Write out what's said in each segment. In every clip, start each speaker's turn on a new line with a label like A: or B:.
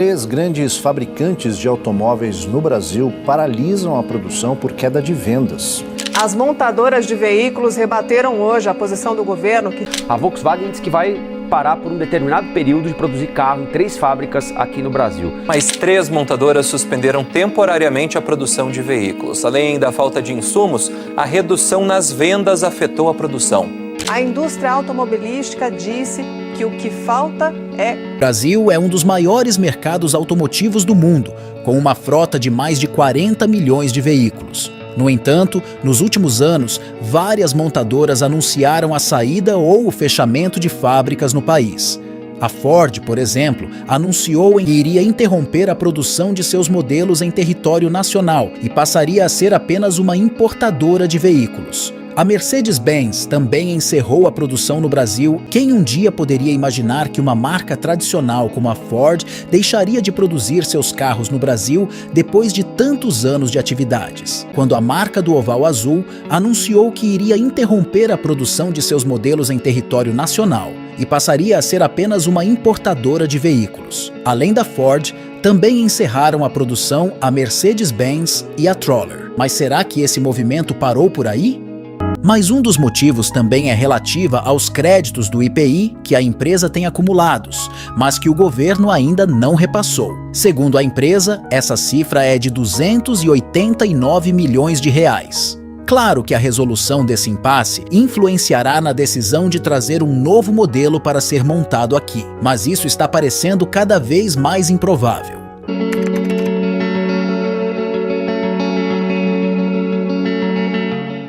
A: Três grandes fabricantes de automóveis no Brasil paralisam a produção por queda de vendas.
B: As montadoras de veículos rebateram hoje a posição do governo que...
C: A Volkswagen diz que vai parar por um determinado período de produzir carro em 3 fábricas aqui no Brasil.
D: Mas 3 montadoras suspenderam temporariamente a produção de veículos. Além da falta de insumos, a redução nas vendas afetou a produção.
B: A indústria automobilística disse que o que falta é...
E: O Brasil é um dos maiores mercados automotivos do mundo, com uma frota de mais de 40 milhões de veículos. No entanto, nos últimos anos, várias montadoras anunciaram a saída ou o fechamento de fábricas no país. A Ford, por exemplo, anunciou que iria interromper a produção de seus modelos em território nacional e passaria a ser apenas uma importadora de veículos. A Mercedes-Benz também encerrou a produção no Brasil. Quem um dia poderia imaginar que uma marca tradicional como a Ford deixaria de produzir seus carros no Brasil depois de tantos anos de atividades? Quando a marca do Oval Azul anunciou que iria interromper a produção de seus modelos em território nacional e passaria a ser apenas uma importadora de veículos. Além da Ford, também encerraram a produção a Mercedes-Benz e a Troller. Mas será que esse movimento parou por aí? Mas um dos motivos também é relativa aos créditos do IPI que a empresa tem acumulados, mas que o governo ainda não repassou. Segundo a empresa, essa cifra é de 289 milhões de reais. Claro que a resolução desse impasse influenciará na decisão de trazer um novo modelo para ser montado aqui, mas isso está parecendo cada vez mais improvável.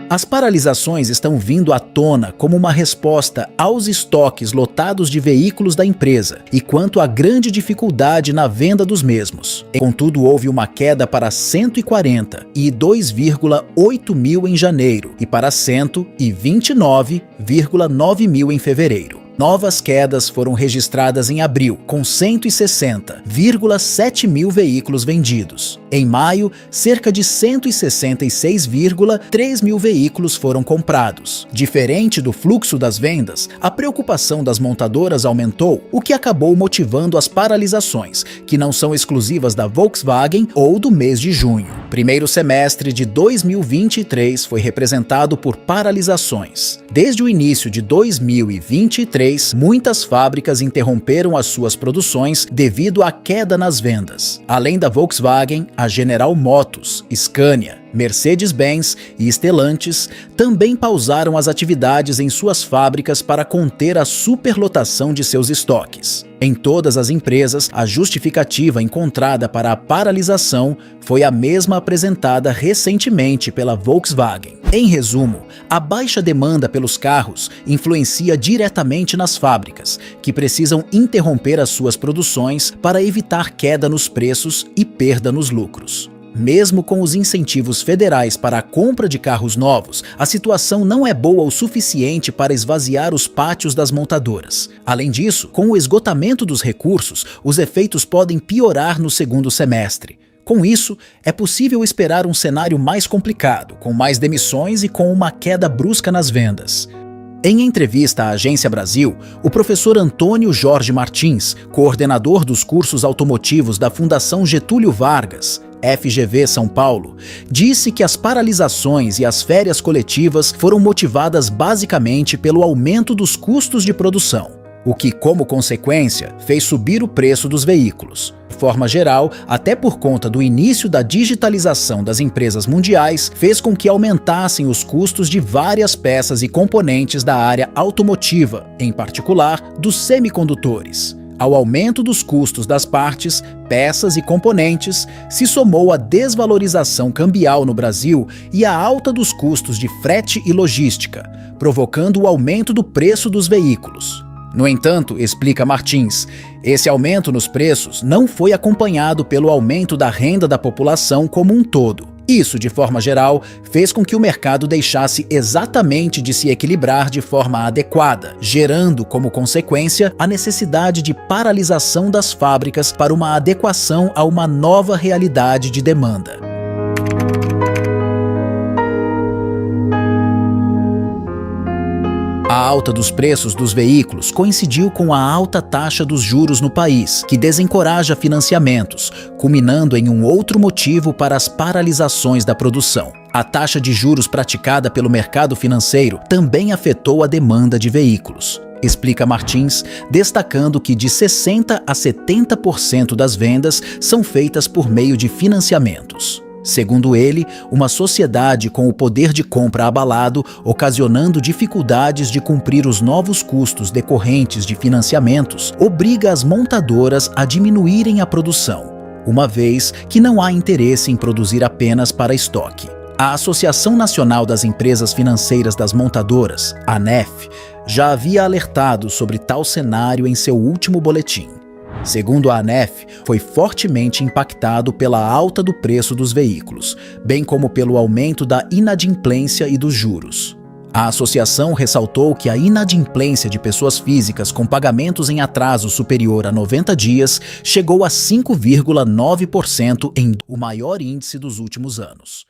E: As paralisações estão vindo à tona como uma resposta aos estoques lotados de veículos da empresa e quanto à grande dificuldade na venda dos mesmos. Contudo, houve uma queda para 140 e 2,8 mil em janeiro e para 129,9 mil em fevereiro. Novas quedas foram registradas em abril, com 160,7 mil veículos vendidos. Em maio, cerca de 166,3 mil veículos foram comprados. Diferente do fluxo das vendas, a preocupação das montadoras aumentou, o que acabou motivando as paralisações, que não são exclusivas da Volkswagen ou do mês de junho. Primeiro semestre de 2023 foi representado por paralisações. Desde o início de 2023, muitas fábricas interromperam as suas produções devido à queda nas vendas. Além da Volkswagen, a General Motors, Scania, Mercedes-Benz e Stellantis também pausaram as atividades em suas fábricas para conter a superlotação de seus estoques. Em todas as empresas, a justificativa encontrada para a paralisação foi a mesma apresentada recentemente pela Volkswagen. Em resumo, a baixa demanda pelos carros influencia diretamente nas fábricas, que precisam interromper as suas produções para evitar queda nos preços e perda nos lucros. Mesmo com os incentivos federais para a compra de carros novos, a situação não é boa o suficiente para esvaziar os pátios das montadoras. Além disso, com o esgotamento dos recursos, os efeitos podem piorar no segundo semestre. Com isso, é possível esperar um cenário mais complicado, com mais demissões e com uma queda brusca nas vendas. Em entrevista à Agência Brasil, o professor Antônio Jorge Martins, coordenador dos cursos automotivos da Fundação Getúlio Vargas, FGV São Paulo, disse que as paralisações e as férias coletivas foram motivadas basicamente pelo aumento dos custos de produção, o que, como consequência, fez subir o preço dos veículos. De forma geral, até por conta do início da digitalização das empresas mundiais, fez com que aumentassem os custos de várias peças e componentes da área automotiva, em particular dos semicondutores. Ao aumento dos custos das partes, peças e componentes, se somou a desvalorização cambial no Brasil e a alta dos custos de frete e logística, provocando o aumento do preço dos veículos. No entanto, explica Martins, esse aumento nos preços não foi acompanhado pelo aumento da renda da população como um todo. Isso, de forma geral, fez com que o mercado deixasse exatamente de se equilibrar de forma adequada, gerando como consequência a necessidade de paralisação das fábricas para uma adequação a uma nova realidade de demanda. A alta dos preços dos veículos coincidiu com a alta taxa dos juros no país, que desencoraja financiamentos, culminando em um outro motivo para as paralisações da produção. A taxa de juros praticada pelo mercado financeiro também afetou a demanda de veículos, explica Martins, destacando que de 60% a 70% das vendas são feitas por meio de financiamentos. Segundo ele, uma sociedade com o poder de compra abalado, ocasionando dificuldades de cumprir os novos custos decorrentes de financiamentos, obriga as montadoras a diminuírem a produção, uma vez que não há interesse em produzir apenas para estoque. A Associação Nacional das Empresas Financeiras das Montadoras, ANEF, já havia alertado sobre tal cenário em seu último boletim. Segundo a ANEF, foi fortemente impactado pela alta do preço dos veículos, bem como pelo aumento da inadimplência e dos juros. A associação ressaltou que a inadimplência de pessoas físicas com pagamentos em atraso superior a 90 dias chegou a 5,9% em o maior índice dos últimos anos.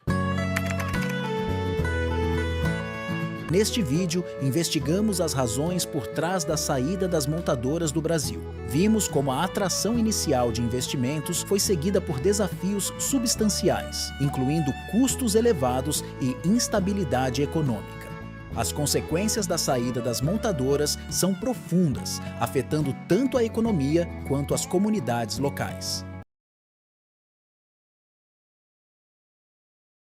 E: Neste vídeo, investigamos as razões por trás da saída das montadoras do Brasil. Vimos como a atração inicial de investimentos foi seguida por desafios substanciais, incluindo custos elevados e instabilidade econômica. As consequências da saída das montadoras são profundas, afetando tanto a economia quanto as comunidades locais.